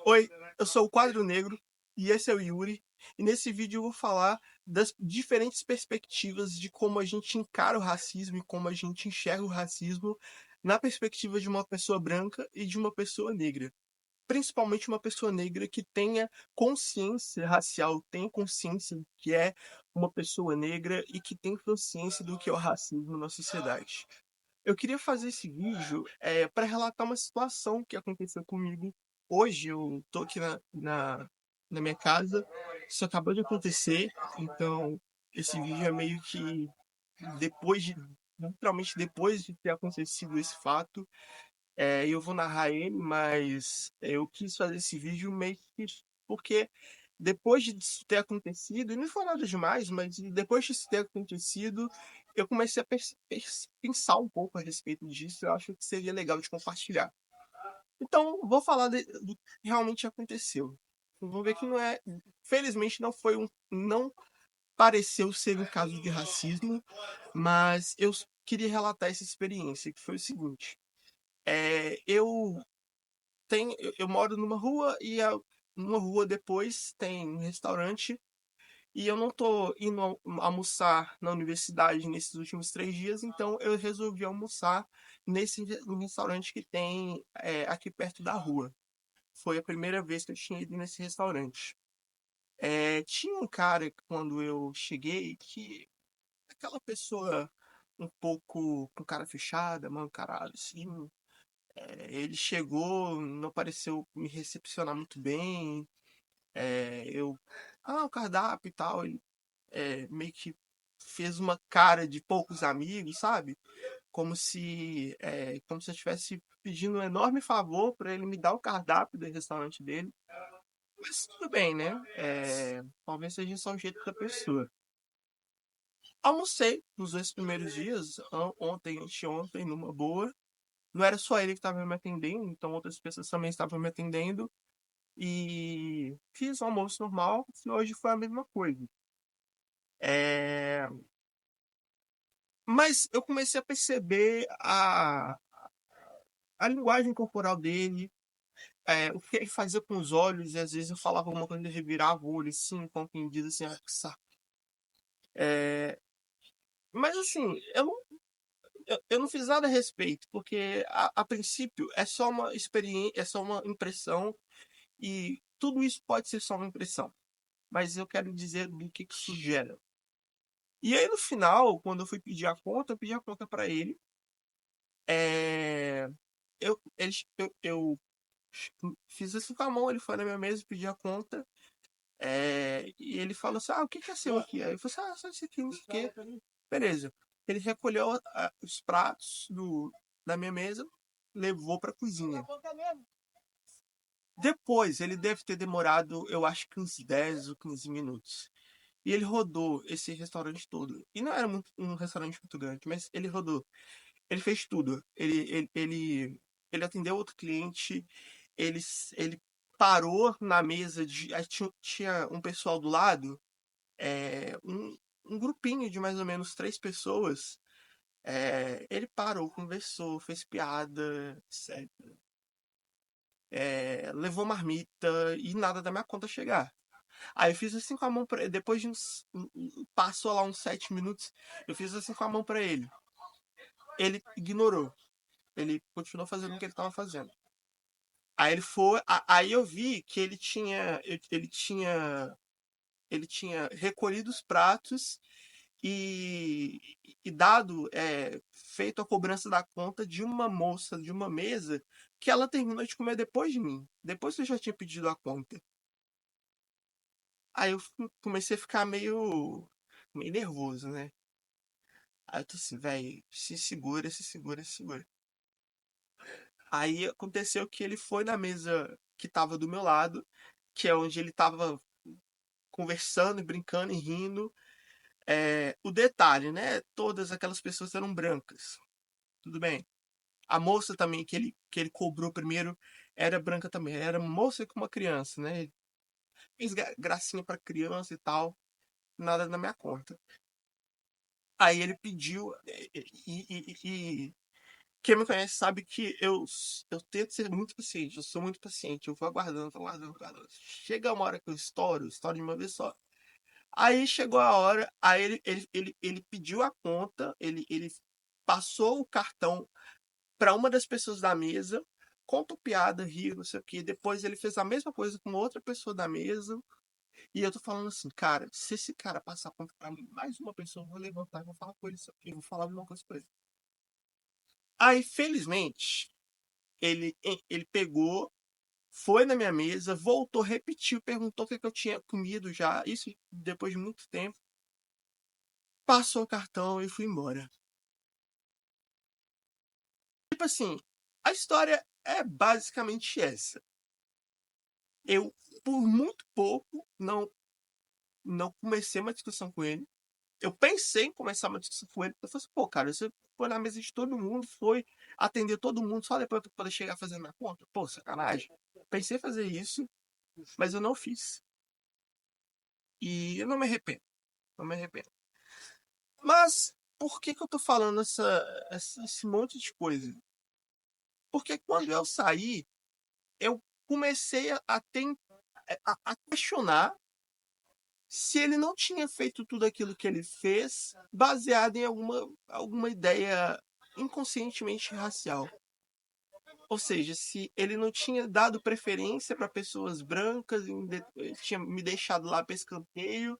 Oi, eu sou o Quadro Negro e esse é o Yuri. E nesse vídeo eu vou falar das diferentes perspectivas de como a gente encara o racismo e como a gente enxerga o racismo na perspectiva de uma pessoa branca e de uma pessoa negra. Principalmente uma pessoa negra que tenha consciência racial, tenha consciência que é uma pessoa negra e que tem consciência do que é o racismo na sociedade. Eu queria fazer esse vídeo para relatar uma situação que aconteceu comigo. Hoje eu tô aqui na minha casa, isso acabou de acontecer, então esse vídeo é meio que depois de, literalmente depois de ter acontecido esse fato, eu vou narrar ele, mas eu quis fazer esse vídeo meio que porque depois de isso ter acontecido, e não foi nada demais, mas depois disso ter acontecido, eu comecei a pensar um pouco a respeito disso. Eu acho que seria legal de compartilhar. Então, vou falar do que realmente aconteceu. Vou ver que não é. Felizmente, não foi um. Não pareceu ser um caso de racismo, mas eu queria relatar essa experiência, que foi o seguinte. Eu moro numa rua e numa rua depois tem um restaurante e eu não tô indo almoçar na universidade nesses últimos 3 dias, então eu resolvi almoçar no restaurante que tem aqui perto da rua. Foi a primeira vez que eu tinha ido nesse restaurante. Tinha um cara quando eu cheguei que aquela pessoa um pouco com cara fechada, mal encarado, assim. Ele chegou, não pareceu me recepcionar muito bem. O cardápio e tal. Ele meio que fez uma cara de poucos amigos, sabe? Como se eu estivesse pedindo um enorme favor para ele me dar o cardápio do restaurante dele. Mas tudo bem, né? Talvez seja só o jeito da pessoa. Almocei nos 2 primeiros dias, ontem, anteontem, numa boa. Não era só ele que estava me atendendo, então outras pessoas também estavam me atendendo. E fiz o almoço normal, e hoje foi a mesma coisa. É, Mas eu comecei a perceber a linguagem corporal dele, o que ele fazia com os olhos, e às vezes eu falava alguma coisa, ele revirava o olho assim, compreendido assim, que saco. É, mas assim, eu não fiz nada a respeito, porque a princípio é só uma experiência, é só uma impressão, e tudo isso pode ser só uma impressão. Mas eu quero dizer do que isso gera. E aí no final, quando eu fui pedir a conta, eu pedi a conta para ele. É, eu fiz isso com a mão, ele foi na minha mesa, pediu a conta. E ele falou assim: o que é seu aqui? Aí eu falei assim: só isso aqui, não sei o quê. Beleza. Ele recolheu os pratos da minha mesa, levou pra cozinha. Depois, ele deve ter demorado, eu acho que uns 10 ou 15 minutos. E ele rodou esse restaurante todo. E não era um restaurante muito grande, mas ele rodou. Ele fez tudo. Ele atendeu outro cliente, ele, ele parou na mesa de. Aí tinha um pessoal do lado, um grupinho de mais ou menos 3 pessoas. Ele parou, conversou, fez piada, etc. Levou marmita e nada da minha conta chegar. Aí eu fiz assim com a mão pra ele. Depois de uns. Passou lá uns 7 minutos. Eu fiz assim com a mão pra ele. Ele ignorou. Ele continuou fazendo o que ele tava fazendo. Aí ele foi. Aí eu vi que ele tinha recolhido os pratos e, e dado, feito a cobrança da conta de uma moça de uma mesa que ela terminou de comer depois de mim. Depois que eu já tinha pedido a conta. Aí eu comecei a ficar meio nervoso, né? Aí eu tô assim, velho, se segura, se segura, se segura. Aí aconteceu que ele foi na mesa que tava do meu lado, que é onde ele tava conversando, e brincando e rindo. O detalhe, né? Todas aquelas pessoas eram brancas. Tudo bem. A moça também que ele cobrou primeiro era branca também. Era moça com uma criança, né? Fez gracinha pra criança e tal. Nada na minha conta. Aí ele pediu. Quem me conhece sabe que eu tento ser muito paciente, eu sou muito paciente, eu vou aguardando, vou aguardando, aguardando. Chega uma hora que eu estouro de uma vez só. Aí chegou a hora, aí ele pediu a conta, ele passou o cartão para uma das pessoas da mesa, contou piada, riu, não sei o quê. Depois ele fez a mesma coisa com outra pessoa da mesa. E eu tô falando assim, cara, se esse cara passar a conta pra mais uma pessoa, eu vou levantar e vou falar com ele isso aqui, eu vou falar alguma coisa com ele. Aí, felizmente, ele pegou, foi na minha mesa, voltou, repetiu, perguntou o que eu tinha comido já, isso depois de muito tempo, passou o cartão e fui embora. Tipo assim, a história é basicamente essa. Eu, por muito pouco, não comecei uma discussão com ele. Eu pensei em começar uma discussão com ele. Eu falei assim, pô, cara, você foi na mesa de todo mundo, foi atender todo mundo só depois pra poder chegar fazendo minha conta. Pô, sacanagem. Pensei em fazer isso, mas eu não fiz. E eu não me arrependo. Não me arrependo. Mas por que que eu tô falando esse monte de coisa? Porque quando eu saí, eu comecei a questionar se ele não tinha feito tudo aquilo que ele fez baseado em alguma ideia inconscientemente racial. Ou seja, se ele não tinha dado preferência para pessoas brancas, tinha me deixado lá para escanteio.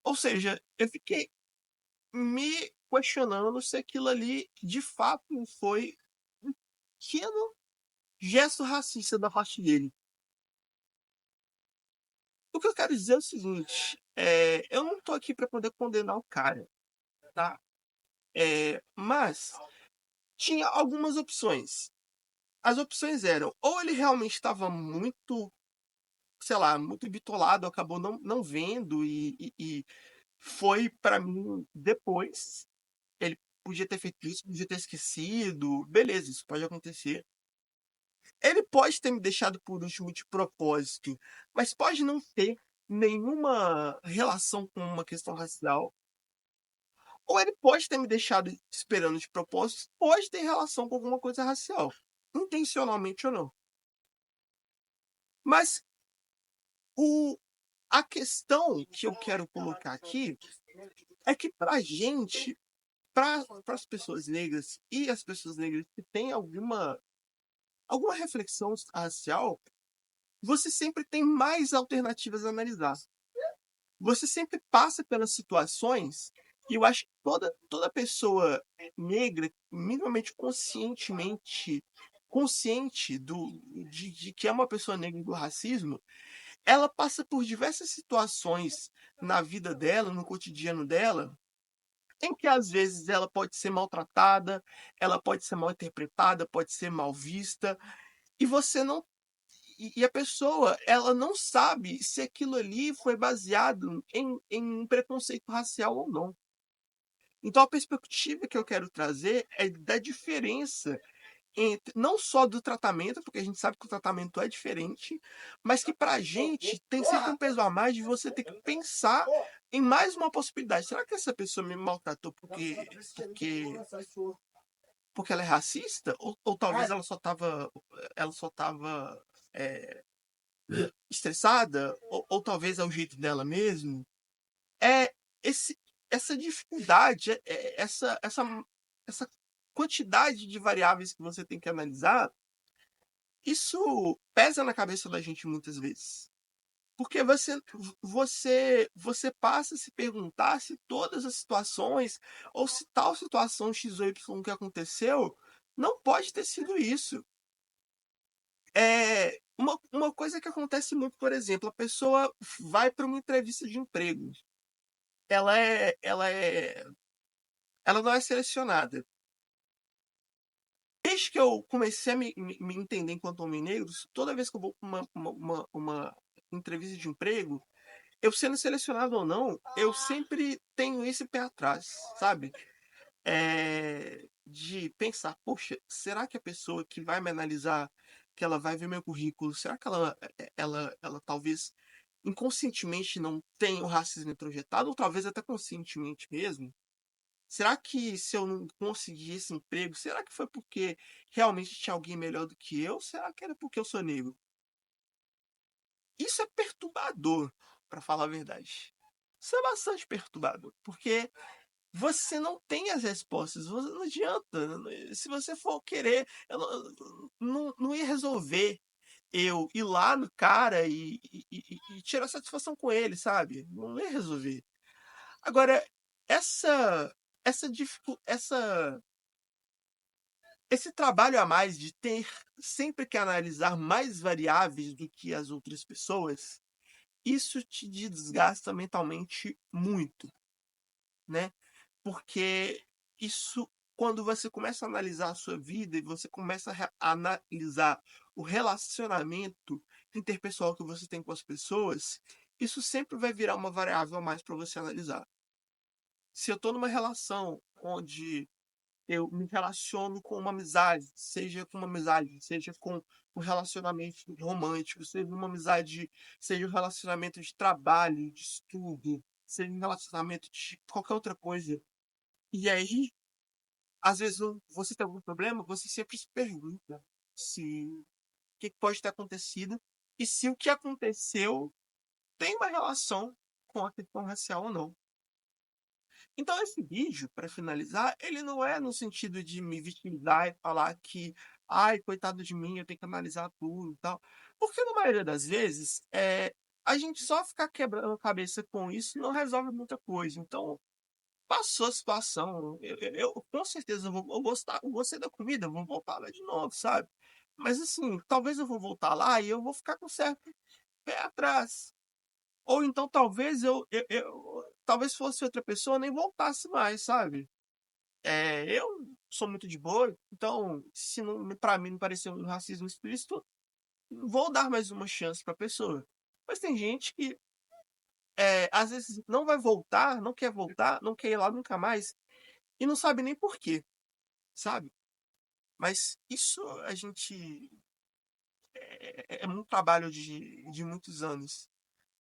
Ou seja, eu fiquei me questionando se aquilo ali de fato foi um pequeno gesto racista da parte dele. O que eu quero dizer é o seguinte: eu não tô aqui para poder condenar o cara, tá? Mas tinha algumas opções. As opções eram, ou ele realmente estava muito, sei lá, muito bitolado, acabou não vendo e foi para mim depois. Ele podia ter feito isso, podia ter esquecido, beleza, isso pode acontecer. Ele pode ter me deixado por último de propósito, mas pode não ter nenhuma relação com uma questão racial. Ou ele pode ter me deixado esperando de propósito, pode ter relação com alguma coisa racial, intencionalmente ou não. Mas o, a questão que eu quero colocar aqui é que pra gente, para as pessoas negras e as pessoas negras que têm alguma reflexão racial, você sempre tem mais alternativas a analisar. Você sempre passa pelas situações e eu acho que toda pessoa negra, minimamente consciente de que é uma pessoa negra e do racismo, ela passa por diversas situações na vida dela, no cotidiano dela, em que às vezes ela pode ser maltratada, ela pode ser mal interpretada, pode ser mal vista, e você não e a pessoa, ela não sabe se aquilo ali foi baseado em um preconceito racial ou não. Então a perspectiva que eu quero trazer é da diferença entre, não só do tratamento, porque a gente sabe que o tratamento é diferente, mas que pra gente tem sempre um peso a mais de você ter que pensar em mais uma possibilidade. Será que essa pessoa me maltratou porque ela é racista? Ou talvez ela só tava é, estressada? Ou talvez é o jeito dela mesmo? É esse, essa dificuldade, essa quantidade de variáveis que você tem que analisar, isso pesa na cabeça da gente muitas vezes. Porque você passa a se perguntar se todas as situações, ou se tal situação X ou Y que aconteceu, não pode ter sido isso. Uma coisa que acontece muito, por exemplo, a pessoa vai para uma entrevista de emprego. Ela é, ela é, ela não é selecionada. Desde que eu comecei a me entender enquanto homem negro, toda vez que eu vou para uma entrevista de emprego, eu sendo selecionado ou não, eu sempre tenho esse pé atrás, sabe? De pensar, poxa, será que a pessoa que vai me analisar, que ela vai ver meu currículo, será que ela talvez inconscientemente não tem o racismo introjetado, ou talvez até conscientemente mesmo? Será que se eu não consegui esse emprego, será que foi porque realmente tinha alguém melhor do que eu? Será que era porque eu sou negro? Isso é perturbador, para falar a verdade. Isso é bastante perturbador, porque você não tem as respostas, não adianta. Se você for querer, eu não ia resolver eu ir lá no cara e tirar satisfação com ele, sabe? Não ia resolver. Agora, essa, esse trabalho a mais de ter sempre que analisar mais variáveis do que as outras pessoas, isso te desgasta mentalmente muito, né? Porque isso, quando você começa a analisar a sua vida e você começa a analisar o relacionamento interpessoal que você tem com as pessoas, isso sempre vai virar uma variável a mais para você analisar. Se eu estou numa relação onde eu me relaciono com uma amizade, seja com uma amizade, seja com um relacionamento romântico, seja uma amizade, seja um relacionamento de trabalho, de estudo, seja um relacionamento de qualquer outra coisa. E aí, às vezes, você tem algum problema, você sempre se pergunta se o que pode ter acontecido e se o que aconteceu tem uma relação com a questão racial ou não. Então, esse vídeo, para finalizar, ele não é no sentido de me vitimizar e falar que, ai, coitado de mim, eu tenho que analisar tudo e tal. Porque, na maioria das vezes, a gente só ficar quebrando a cabeça com isso não resolve muita coisa. Então, passou a situação, eu com certeza vou gostar, eu gostei da comida, vou voltar lá de novo, sabe? Mas, assim, talvez eu vou voltar lá e eu vou ficar com certo pé atrás. Ou então talvez talvez fosse outra pessoa, nem voltasse mais, sabe? Eu sou muito de boa, então se não, para mim não pareceu um racismo explícito, vou dar mais uma chance pra pessoa. Mas tem gente que às vezes não vai voltar, não quer ir lá nunca mais e não sabe nem por quê, sabe? Mas isso a gente é um trabalho de muitos anos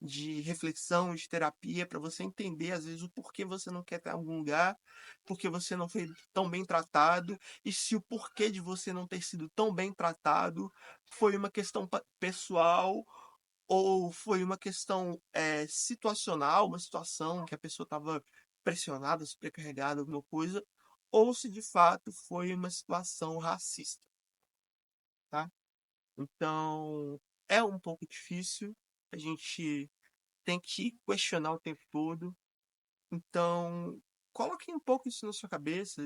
de reflexão, de terapia, para você entender, às vezes, o porquê você não quer estar em algum lugar, porque você não foi tão bem tratado, e se o porquê de você não ter sido tão bem tratado foi uma questão pessoal ou foi uma questão situacional, uma situação que a pessoa estava pressionada, sobrecarregada, alguma coisa, ou se de fato foi uma situação racista, tá? Então, é um pouco difícil, a gente tem que questionar o tempo todo. Então, coloque um pouco isso na sua cabeça,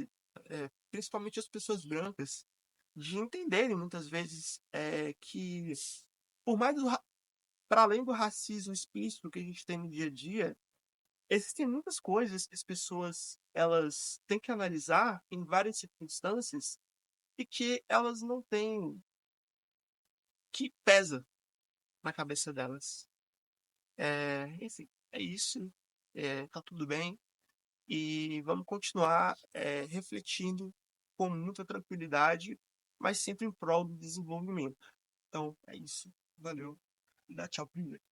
principalmente as pessoas brancas, de entenderem muitas vezes que, por mais para além do racismo explícito que a gente tem no dia a dia, existem muitas coisas que as pessoas elas têm que analisar em várias circunstâncias e que elas não têm, que pesa na cabeça delas. Enfim, é isso. Tá tudo bem. E vamos continuar refletindo com muita tranquilidade, mas sempre em prol do desenvolvimento. Então, é isso. Valeu. Dá tchau primeiro.